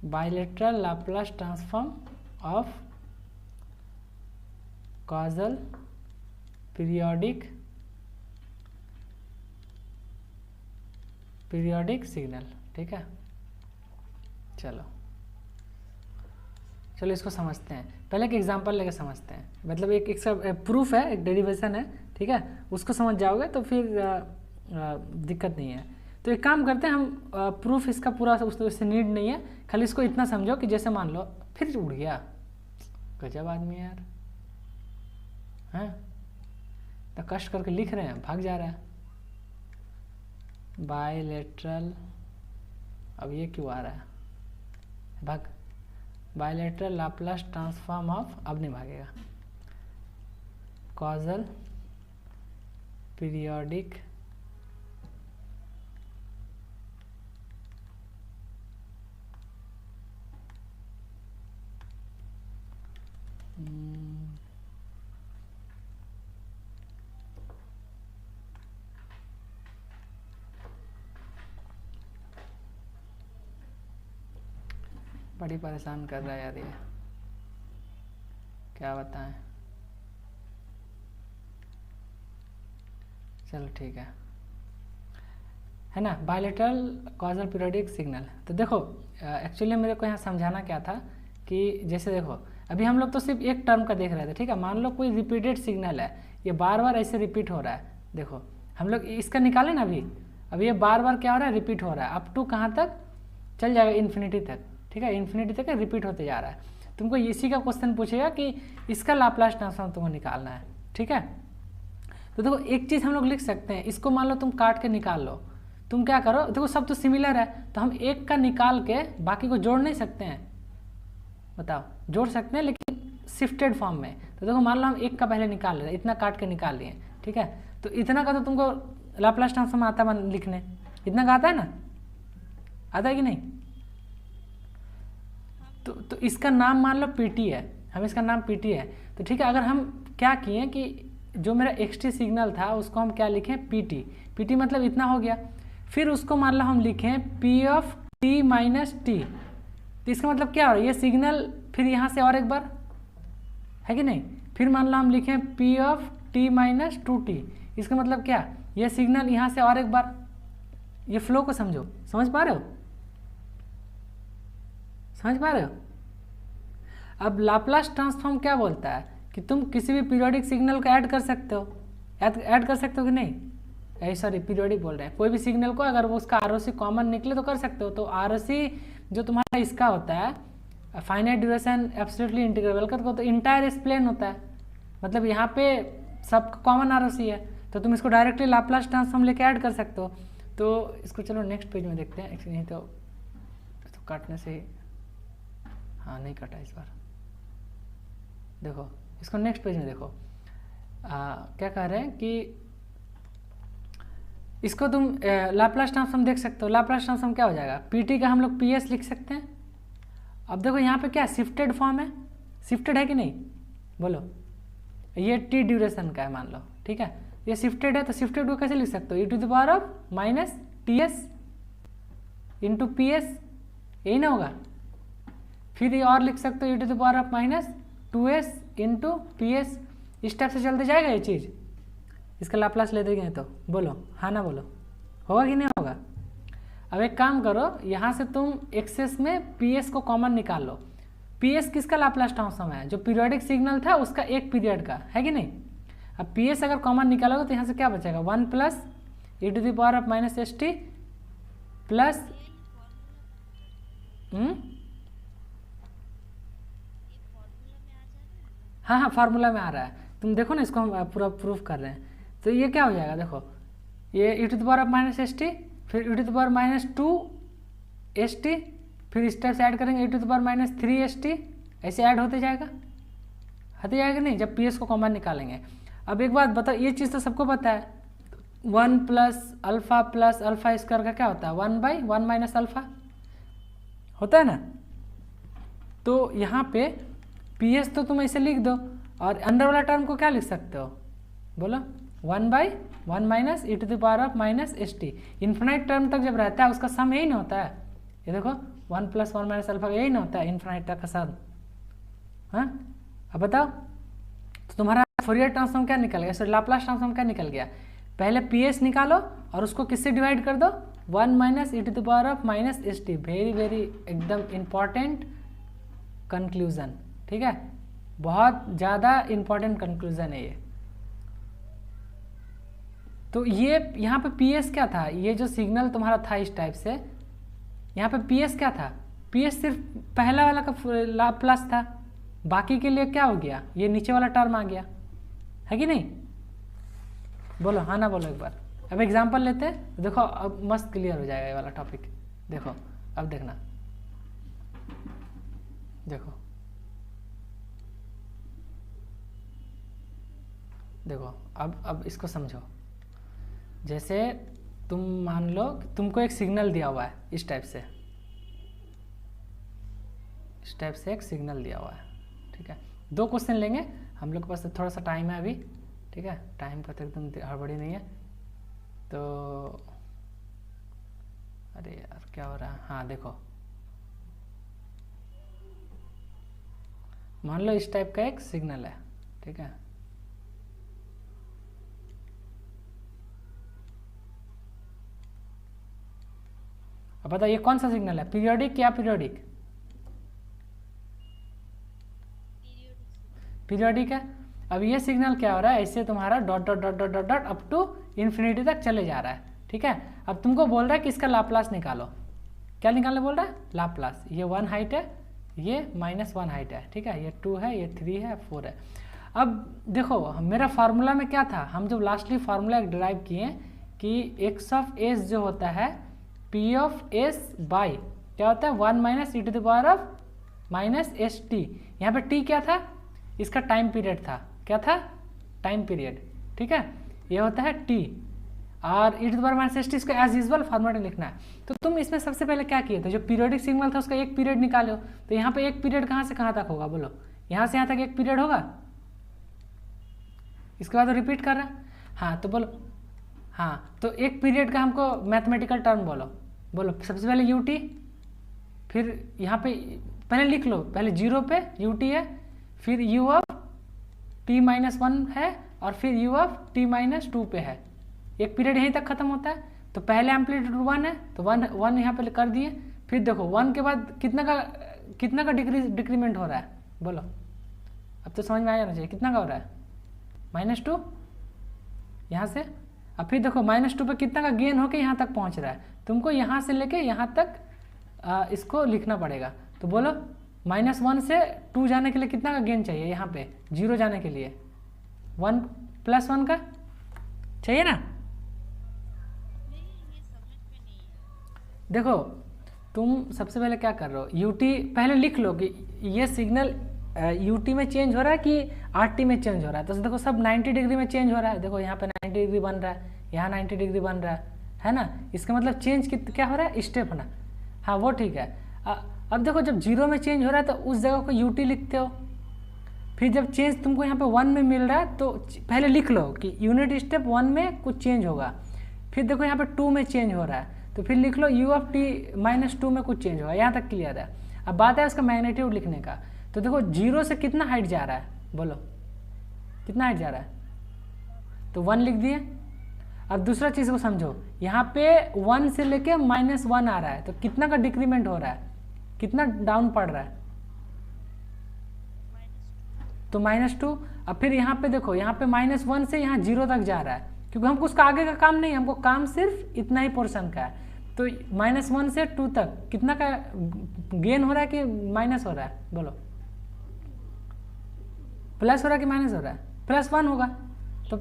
Bilateral Laplace transform of causal periodic signal. ठीक है, चलो इसको समझते हैं। पहले एक एग्जांपल लेके समझते हैं, मतलब एक प्रूफ है, एक डेरिवेशन है। ठीक है, उसको समझ जाओगे तो फिर दिक्कत नहीं है। तो एक काम करते हैं हम, प्रूफ इसका पूरा उससे नीड नहीं है, खाली इसको इतना समझो कि जैसे मान लो फिर उड़ गया, गजब आदमी यार, हैं तो कष्ट करके लिख रहे हैं, भाग जा रहा है। बायलेटरल, अब ये क्यों आ रहा है, भाग। बायलेटरल लाप्लास ट्रांसफॉर्म ऑफ, अब नहीं भागेगा, कॉजल पीरियोडिक बड़ी परेशान कर रहा है यार ये, क्या बताएं। चलो ठीक है ना, बायलेटरल कॉजल पीरियोडिक सिग्नल। तो देखो एक्चुअली मेरे को यहाँ समझाना क्या था कि जैसे देखो अभी हम लोग तो सिर्फ एक टर्म का देख रहे थे। ठीक है, मान लो कोई रिपीटेड सिग्नल है, ये बार बार ऐसे रिपीट हो रहा है। देखो हम लोग इसका निकालें ना, अभी ये बार बार क्या हो रहा है, रिपीट हो रहा है। अप टू कहाँ तक चल जाएगा, इन्फिनिटी तक। ठीक है, इन्फिनिटी तक रिपीट होते जा रहा है। तुमको इसी का क्वेश्चन पूछेगा कि इसका लाप्लास ट्रांसफॉर्म तुमको निकालना है। ठीक है, तो देखो एक चीज़ हम लोग लिख सकते हैं, इसको मान लो तुम काट के निकाल लो। तुम क्या करो, देखो सब तो सिमिलर है, तो हम एक का निकाल के बाकी को जोड़ नहीं सकते हैं, बताओ। जोड़ सकते हैं लेकिन शिफ्टेड फॉर्म में। तो देखो मान लो हम एक का पहले निकाल लेते, इतना काट के निकाल लिए। ठीक है, तो इतना का तो तुमको लाप्लास ट्रांसफॉर्म आता है लिखने, इतना का आता है ना, आता है कि नहीं। तो इसका नाम मान लो पीटी है, हम इसका नाम पीटी है। तो ठीक है, अगर हम क्या किए कि जो मेरा एक्सटी सिग्नल था उसको हम क्या लिखें, पीटी। पीटी मतलब इतना हो गया। फिर उसको मान लो हम लिखें P of T minus T. तो इसका मतलब क्या हो रहा है, ये सिग्नल फिर यहाँ से और एक बार है कि नहीं। फिर मान लो हम लिखें P of T minus two T. इसका मतलब क्या, ये सिग्नल यहाँ से और एक बार। ये फ्लो को समझो, समझ पा रहे हो, समझ पा रहे हो। अब लाप्लास ट्रांसफॉर्म क्या बोलता है कि तुम किसी भी पीरियोडिक सिग्नल को ऐड कर सकते हो, ऐड कर सकते हो कि नहीं, सॉरी पीरियोडिक बोल रहे हैं। कोई भी सिग्नल को अगर वो उसका आरओसी कॉमन निकले तो कर सकते हो। तो आरओसी जो तुम्हारा इसका होता है फाइनाइट ड्यूरेशन एब्सोल्युटली इंटीग्रेबल का, तो इंटायर एक्सप्लेन होता है, मतलब यहाँ पे सब कॉमन आरओसी है। तो तुम इसको डायरेक्टली लाप्लास ट्रांसफॉर्म लेके ऐड कर सकते हो। तो इसको चलो नेक्स्ट पेज में देखते हैं। नहीं तो काटने से, हाँ नहीं कटा इस बार। देखो इसको नेक्स्ट पेज में देखो, क्या कह रहे हैं कि इसको तुम लाप्लास ट्रांसफॉर्म देख सकते हो। लाप्लास ट्रांसफॉर्म क्या हो जाएगा, पीटी का हम लोग पीएस लिख सकते हैं। अब देखो यहाँ पे क्या शिफ्टेड फॉर्म है, शिफ्टेड है कि नहीं, बोलो। ये टी ड्यूरेशन का है मान लो, ठीक है, ये शिफ्टेड है। तो शिफ्टेड को कैसे लिख सकते हो, e to the power of minus t s into p s, यही ना होगा। फिर ये और लिख सकते हो e to the power of minus two s into p s. इस टाइप से चलते जाएगा ये चीज़। इसका लाप्लास ले देंगे तो बोलो हाँ ना, बोलो होगा कि नहीं होगा। अब एक काम करो, यहाँ से तुम एक्सेस में पी एस को कॉमन निकाल लो। पी एस किसका लाप्लास ट्रांसफॉर्म है, जो पीरियोडिक सिग्नल था उसका एक पीरियड का, है कि नहीं। अब पी एस अगर कॉमन निकालोगे तो यहाँ से क्या बचेगा, 1 plus E to the power of minus S T plus हाँ फार्मूला में आ रहा है, तुम देखो ना, इसको हम पूरा प्रूफ कर रहे हैं। तो ये क्या हो जाएगा, देखो ये e to the power of minus S t, फिर e to the power minus two s t, फिर इस टाइप से ऐड करेंगे e to the power minus three s t, ऐसे ऐड होते जाएगा नहीं, जब पी एस को कॉमन निकालेंगे। अब एक बात बताओ, ये चीज़ तो सबको पता है, 1 प्लस अल्फा स्क्वायर का क्या होता है, 1/1 माइनस अल्फा होता है ना। तो यहाँ पे पी एस तो तुम ऐसे लिख दो, और अंदर वाला टर्म को क्या लिख सकते हो, बोलो 1/1 minus E to the power of minus S T. Infinite term तक जब रहता है उसका सम यही नहीं होता है, ये देखो 1 + 1 - अल्फा यही ना होता है इन्फिनिट तक का साथ। हाँ, अब बताओ तो तुम्हारा फोरियर ट्रांसफॉर्म क्या निकल गया, सॉरी लाप्लास ट्रांसफॉर्म क्या निकल गया, पहले PS निकालो और उसको किससे डिवाइड कर दो, 1 - e⁻ (-st). वेरी वेरी एकदम इम्पॉर्टेंट कंक्लूजन, ठीक है, बहुत ज़्यादा इम्पॉर्टेंट कंक्लूजन है ये। तो ये यहाँ पे PS क्या था, ये जो सिग्नल तुम्हारा था इस टाइप से, यहाँ पे PS क्या था, PS सिर्फ पहला वाला का लाप्लास था, बाकी के लिए क्या हो गया, ये नीचे वाला टर्म आ गया, है कि नहीं? बोलो हाँ ना बोलो एक बार। अब एग्जांपल लेते हैं, देखो अब मस्त क्लियर हो जाएगा ये वाला टॉपिक। देखो अब देखना, देखो देखो अब इसको समझो। जैसे तुम मान लो कि तुमको एक सिग्नल दिया हुआ है इस टाइप से, इस टाइप से एक सिग्नल दिया हुआ है, ठीक है। 2 क्वेश्चन लेंगे हम लोग के पास, थोड़ा सा टाइम है अभी, ठीक है, टाइम का तो एकदम हड़बड़ी नहीं है। तो अरे यार क्या हो रहा है, हाँ देखो मान लो इस टाइप का एक सिग्नल है, ठीक है, अब बताओ ये कौन सा सिग्नल है, पीरियोडिक या पीरियोडिक? पीरियोडिक है। अब ये सिग्नल क्या हो रहा है, ऐसे तुम्हारा dot dot dot dot dot dot up to infinity तक चले जा रहा है, ठीक है। अब तुमको बोल रहा है कि इसका लाप्लास निकालो, क्या निकालने बोल रहा है, लाप्लास। ये 1 हाइट है, ये -1 हाइट है, ठीक है, ये 2 है, ये 3 है, 4 है। अब देखो मेरा फार्मूला में क्या था, हम जब लास्टली फार्मूला एक डिराइव किए कि x(s) जो होता है P(s) बाई क्या होता है 1 - e⁻ (-st). यहाँ पे t क्या था, इसका टाइम पीरियड था, क्या था, टाइम पीरियड, ठीक है, ये होता है t, और e⁻ (-st) इसको एज यूजुअल फॉर्मेट में लिखना है। तो तुम इसमें सबसे पहले क्या किए थे, जो पीरियोडिक सिग्नल था उसका एक पीरियड निकालो, तो यहाँ पे एक पीरियड कहाँ से कहाँ तक होगा, बोलो, यहाँ से यहाँ तक एक पीरियड होगा, इसके बाद रिपीट कर रहा है, हाँ तो बोलो, हाँ तो एक पीरियड का हमको मैथमेटिकल टर्म बोलो, बोलो सबसे पहले ut, फिर यहाँ पे पहले लिख लो, पहले 0 पे ut है, फिर u ऑफ t-1 है, और फिर u ऑफ t-2 पे है, एक पीरियड यहीं तक खत्म होता है। तो पहले एम्पलीट्यूड 1 है तो 1 यहाँ पे कर दिए, फिर देखो 1 के बाद कितना का डिक्रीमेंट हो रहा है, बोलो, अब तो समझ में आ जाना चाहिए, कितना का हो रहा है, -2 यहाँ से, अब फिर देखो -2 पे कितना का गेन होके यहाँ तक पहुँच रहा है, तुमको यहाँ से लेके यहाँ तक इसको लिखना पड़ेगा। तो बोलो -1 से 2 जाने के लिए कितना का गेन चाहिए, यहाँ पे 0 जाने के लिए 1 + 1 का चाहिए ना। देखो तुम सबसे पहले क्या कर रहे हो, ut पहले लिख लो कि ये सिग्नल ut में चेंज हो रहा है कि rt में चेंज हो रहा है। तो देखो सब 90 डिग्री में चेंज हो रहा है, देखो यहाँ पे 90 डिग्री बन रहा है, यहाँ 90 डिग्री बन रहा है ना, इसका मतलब चेंज क्या हो रहा है, स्टेप ना, हाँ वो ठीक है। अब देखो जब 0 में चेंज हो रहा है तो उस जगह को ut लिखते हो, फिर जब चेंज तुमको यहाँ पे 1 में मिल रहा है तो पहले लिख लो कि यूनिट स्टेप 1 में कुछ चेंज होगा, फिर देखो यहाँ पे 2 में चेंज हो रहा है तो फिर लिख लो u ऑफ t-2 में कुछ चेंज होगा, यहाँ तक क्लियर है। अब बात है उसका मैग्नीट्यूड लिखने का, तो देखो 0 से कितना हाइट जा रहा है, बोलो कितना हाइट जा रहा है, तो 1 लिख दिए। अब दूसरा चीज़ को समझो, यहाँ पे 1 से लेके -1 आ रहा है तो कितना का डिक्रीमेंट हो रहा है, कितना डाउन पड़ रहा है, तो -2। अब फिर यहाँ पे देखो, यहाँ पे -1 से यहाँ 0 तक जा रहा है, क्योंकि हमको उसका आगे का काम नहीं, हमको काम सिर्फ इतना ही पोर्शन का है। तो -1 से 2 तक कितना का गेन हो रहा है कि माइनस हो रहा है, बोलो, प्लस हो रहा है कि माइनस हो रहा है, +1 होगा, तो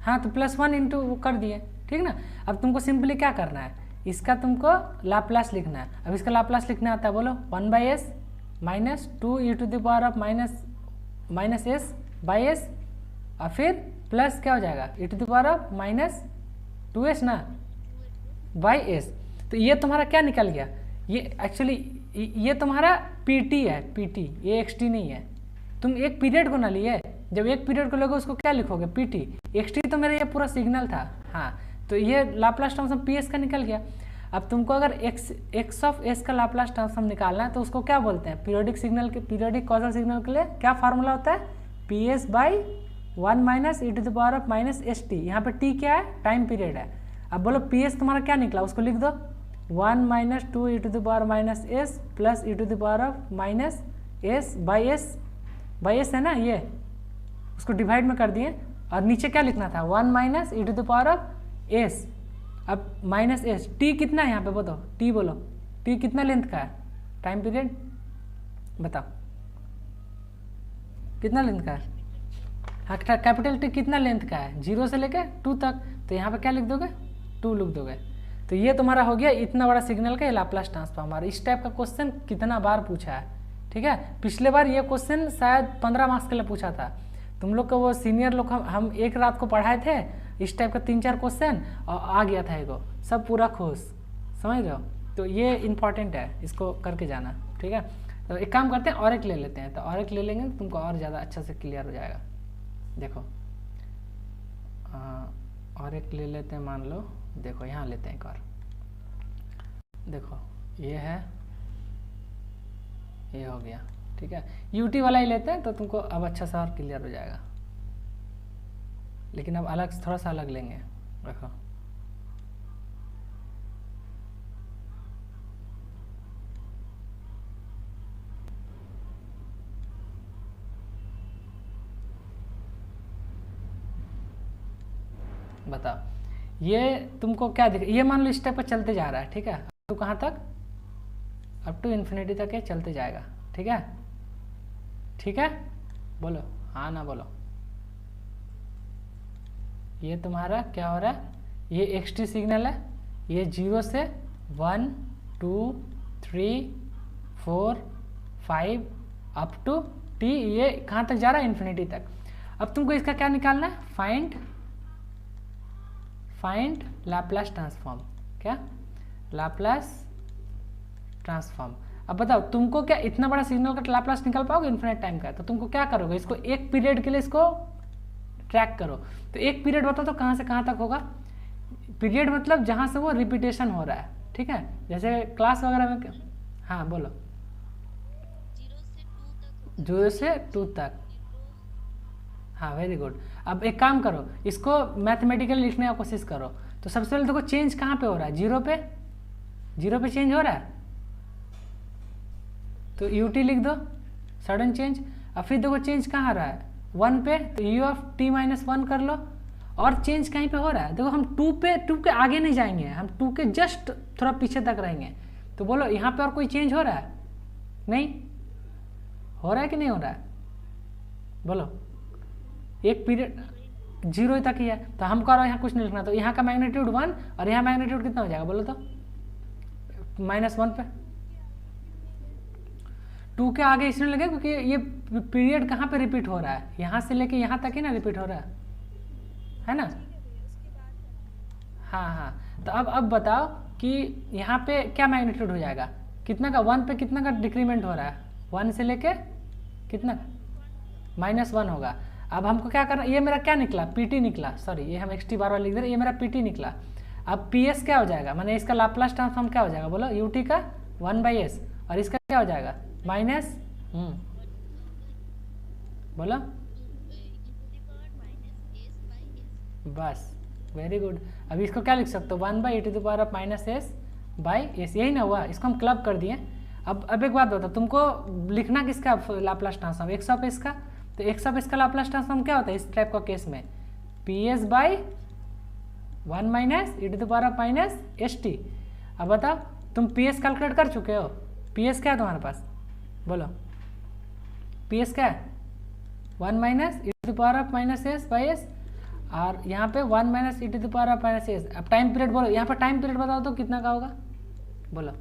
हाँ तो +1 इंटू कर दिए, ठीक ना। अब तुमको सिंपली क्या करना है, इसका तुमको लाप्लास लिखना है। अब इसका लाप्लास लिखना आता है, बोलो 1/s -2 e⁻ -s/s, और फिर प्लस क्या हो जाएगा e⁻−2s ना बाई s। तो ये तुम्हारा क्या निकल गया, ये एक्चुअली ये तुम्हारा pt है, pt, ये xt नहीं है। तुम एक पीरियड को ना लिए, जब एक पीरियड को लोगे उसको क्या लिखोगे, pt, xt तो मेरा ये पूरा सिग्नल था, हाँ तो ये लाप्लास ट्रांसफॉर्म ps का निकल गया। अब तुमको अगर एक्स ऑफ एस का लाप्लास ट्रांसफॉर्म निकालना है तो उसको क्या बोलते हैं, पीरियोडिक सिग्नल के, पीरियोडिक कॉजल सिग्नल के लिए क्या फार्मूला होता है, P S by 1 minus E to the power of minus S T. यहाँ पे टी क्या है, टाइम पीरियड है। अब बोलो पी एस तुम्हारा क्या निकला, उसको लिख दो 1 minus 2 E to the power minus S plus E to the power of minus S by S है ना, ये उसको डिवाइड में कर दिए। और नीचे क्या लिखना था, 1 minus E to the power of S, अब माइनस एस। टी कितना है यहाँ पे बताओ, टी बोलो, टी कितना लेंथ का है, टाइम पीरियड बताओ कितना लेंथ का है। हाँ, कैपिटल टी कितना लेंथ का है, 0 से लेकर 2 तक। तो यहाँ पे क्या लिख दोगे, 2 लिख दोगे। तो ये तुम्हारा हो गया इतना बड़ा सिग्नल का लाप्लास ट्रांसफॉर्म। और इस टाइप का क्वेश्चन कितना बार पूछा है, ठीक है। पिछले बार ये क्वेश्चन शायद 15 मार्क्स के लिए पूछा था। तुम लोग को वो सीनियर लोग हम एक रात को पढ़ाए थे इस टाइप का 3-4 क्वेश्चन, और आ गया था एगो, सब पूरा खुश, समझ रहे हो। तो ये इंपॉर्टेंट है, इसको करके जाना, ठीक है। तो एक काम करते हैं, और एक ले लेते हैं। तो और एक ले लेंगे तो तुमको और ज़्यादा अच्छा से क्लियर हो जाएगा। देखो और एक ले लेते हैं, मान लो देखो यहाँ लेते हैं एक और। देखो ये है, ये हो गया, ठीक है। यूटी वाला ही लेते हैं तो तुमको अब अच्छा सा और क्लियर हो जाएगा। लेकिन अब अलग, थोड़ा सा अलग लेंगे। देखो बताओ, ये तुमको क्या दिख, ये मान लो इस टाइप पर चलते जा रहा है, ठीक है। तो कहाँ तक, अप टू इन्फिनिटी तक ये चलते जाएगा, ठीक है। ठीक है, बोलो हाँ ना बोलो। ये तुम्हारा क्या हो रहा है, ये एक्सटी सिग्नल है, ये 0 से 1 2 3 4 5 अप टू टी, ये कहाँ तक जा रहा है, इन्फिनिटी तक। अब तुमको इसका क्या निकालना है, फाइंड लाप्लास ट्रांसफॉर्म। क्या, लाप्लास ट्रांसफॉर्म। अब बताओ तुमको क्या इतना बड़ा सिग्नल का लाप्लास निकाल पाओगे इन्फिनिट टाइम का। तो तुमको क्या करोगे, इसको एक पीरियड के लिए इसको ट्रैक करो। तो एक पीरियड बताओ तो कहाँ से कहाँ तक होगा, पीरियड मतलब जहाँ से वो रिपीटेशन हो रहा है, ठीक है। जैसे क्लास वगैरह में, हाँ बोलो, 0 से 2 तक। हाँ वेरी गुड। अब एक काम करो, इसको मैथमेटिकली लिखने का कोशिश करो। तो सबसे पहले देखो चेंज कहाँ पे हो रहा है, 0 पे चेंज हो रहा है, तो यूटी लिख दो, सडन चेंज। अब फिर देखो चेंज कहाँ रहा है, 1 पे, तो यू ऑफ टी माइनस 1 कर लो। और चेंज कहीं पे हो रहा है, देखो हम 2 के आगे नहीं जाएंगे, हम 2 के जस्ट थोड़ा पीछे तक रहेंगे। तो बोलो यहाँ पे और कोई चेंज हो रहा है, नहीं हो रहा है कि नहीं हो रहा है, बोलो। एक पीरियड 0 तक ही है, तो हमको और यहाँ कुछ नहीं लिखना। तो यहाँ का मैग्नीट्यूड 1 और यहाँ मैग्नीट्यूड कितना हो जाएगा, बोलो तो, -1 पे। 2 के आगे इसलिए लगे क्योंकि ये पीरियड कहाँ पे रिपीट हो रहा है, यहाँ से लेके यहाँ तक ही ना रिपीट हो रहा है ना। हाँ हाँ, तो अब बताओ कि यहाँ पे क्या मैग्नीट्यूड हो जाएगा, कितना का, 1 पे कितना का डिक्रीमेंट हो रहा है, 1 से लेके कितना, -1 होगा। अब हमको क्या करना, ये मेरा क्या निकला, पीटी निकला, सॉरी ये हम एक्सटी बार लिख दे रहे, ये मेरा पीटी निकला। अब पीएस क्या हो जाएगा, माने इसका लाप्लास ट्रांसफॉर्म क्या हो जाएगा, बोलो यूटी का 1/s, और इसका क्या हो जाएगा, माइनस, बोलो, बस वेरी गुड। अभी इसको क्या लिख सकते हो, 1/e⁻⁻s/s, यही ना हुआ, इसको हम क्लब कर दिए। अब एक बात बताओ, तुमको लिखना किसका Laplace transform, x of S का। तो एक्स ऑफ एस का लाप्लास ट्रांसफॉर्म क्या होता है इस टाइप का केस में, PS बाई 1 - e⁻⁻st। अब बताओ तुम PS कैलकुलेट कर चुके हो, PS क्या है तुम्हारे पास, बोलो PS क्या है, 1 - e⁻⁻s/s, और यहाँ पे 1 - e⁻⁻s। अब टाइम पीरियड बोलो, यहाँ पर टाइम पीरियड बताओ तो कितना का होगा, बोलो।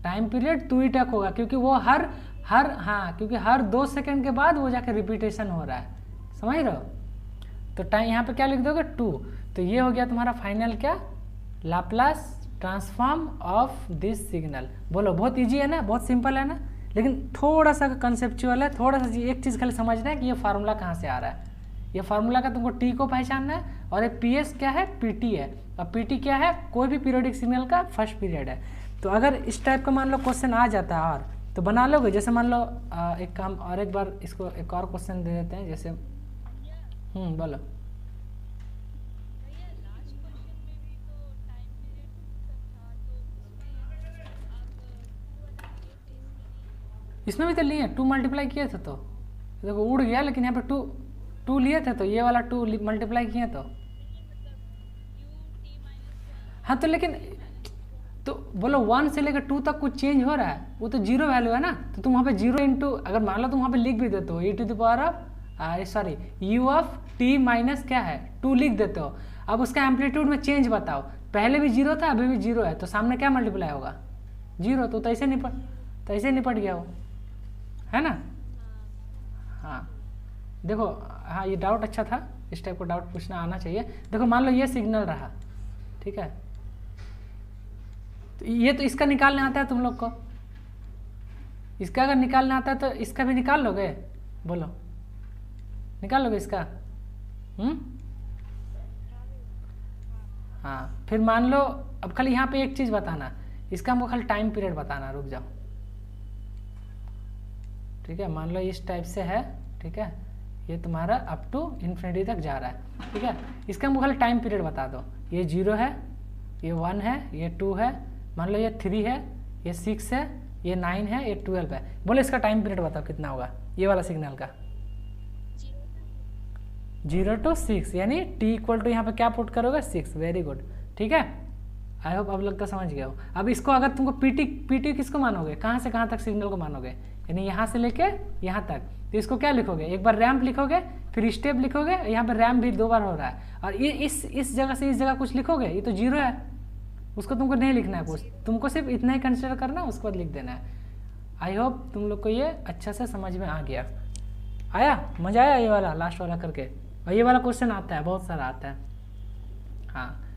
टाइम पीरियड 2 तक होगा, क्योंकि वो क्योंकि हर 2 सेकंड के बाद वो जाके रिपीटेशन हो रहा है, समझ रहे हो। तो टाइम यहाँ पे क्या लिख दोगे, 2। तो ये हो गया तुम्हारा फाइनल क्या, Laplace transform of this signal. बोलो बहुत इजी है ना, बहुत सिंपल है ना, लेकिन थोड़ा सा कंसेप्चुअल है, थोड़ा सा एक चीज़ खाली समझना है कि ये फार्मूला कहाँ से आ रहा है, ये फार्मूला का तुमको टी को पहचानना है, और ये पी एस क्या है, पी टी है, और पी टी क्या है, कोई भी पीरियोडिक सिग्नल का फर्स्ट पीरियड है। तो अगर इस टाइप का मान लो क्वेश्चन आ जाता है और तो बना लोगे। जैसे मान लो एक काम और एक बार इसको एक और क्वेश्चन दे देते हैं, जैसे बोलो। इसमें भी तो लिए 2 मल्टीप्लाई किए थे, तो देखो उड़ गया, लेकिन यहाँ पे 2 लिए थे, तो ये वाला 2 मल्टीप्लाई किए तो हाँ, तो लेकिन तो बोलो 1 से लेकर 2 तक कुछ चेंज हो रहा है, वो तो 0 वैल्यू है ना। तो तुम वहाँ पे 0 इंटू, अगर मान लो तुम वहाँ पे लिख भी देते हो e to the power of sorry u of t minus क्या है 2 लिख देते हो। अब उसका एम्पलीट्यूड में चेंज बताओ, पहले भी 0 था, अभी भी 0 है, तो सामने क्या मल्टीप्लाई होगा, 0। तो ऐसे निपट गया वो, है ना। हाँ देखो, हाँ ये डाउट अच्छा था, इस टाइप का डाउट पूछना आना चाहिए। देखो मान लो ये सिग्नल रहा, ठीक है, तो ये तो इसका निकालने आता है तुम लोग को, इसका अगर निकालना आता है तो इसका भी निकाल लोगे, बोलो निकाल लोगे इसका। हाँ फिर मान लो, अब खाली यहाँ पे एक चीज़ बताना, इसका हमको खाली टाइम पीरियड बताना, रुक जाओ, ठीक है। मान लो इस टाइप से है, ठीक है, ये तुम्हारा अप टू इन्फिनिटी तक जा रहा है, ठीक है। इसका हमको खाली टाइम पीरियड बता दो, ये 0 है, ये 1 है, ये 2 है, मान लो ये 3 है, ये 6 है, ये 9 है, ये 12 है। बोलो इसका टाइम पीरियड बताओ कितना होगा ये वाला सिग्नल का। 0 to 6, यानी t इक्वल टू यहाँ पे क्या पुट करोगे 6। वेरी गुड, ठीक है। आई होप अब लगता समझ गया हो। अब इसको अगर तुमको पीटी किसको मानोगे, कहाँ से कहाँ तक सिग्नल को मानोगे, यानी यहाँ से लेके यहाँ तक, तो इसको क्या लिखोगे, एक बार रैम्प लिखोगे, फिर स्टेप लिखोगे, यहाँ पर रैम्प भी 2 बार हो रहा है, और ये इस जगह से इस जगह कुछ लिखोगे, ये तो 0 है, उसको तुमको नहीं लिखना है कुछ, तुमको सिर्फ इतना ही कंसिडर करना है, उसके बाद लिख देना है। आई होप तुम लोग को ये अच्छा से समझ में आ गया, मज़ा आया ये वाला लास्ट वाला करके। और ये वाला क्वेश्चन आता है, बहुत सारा आता है, हाँ।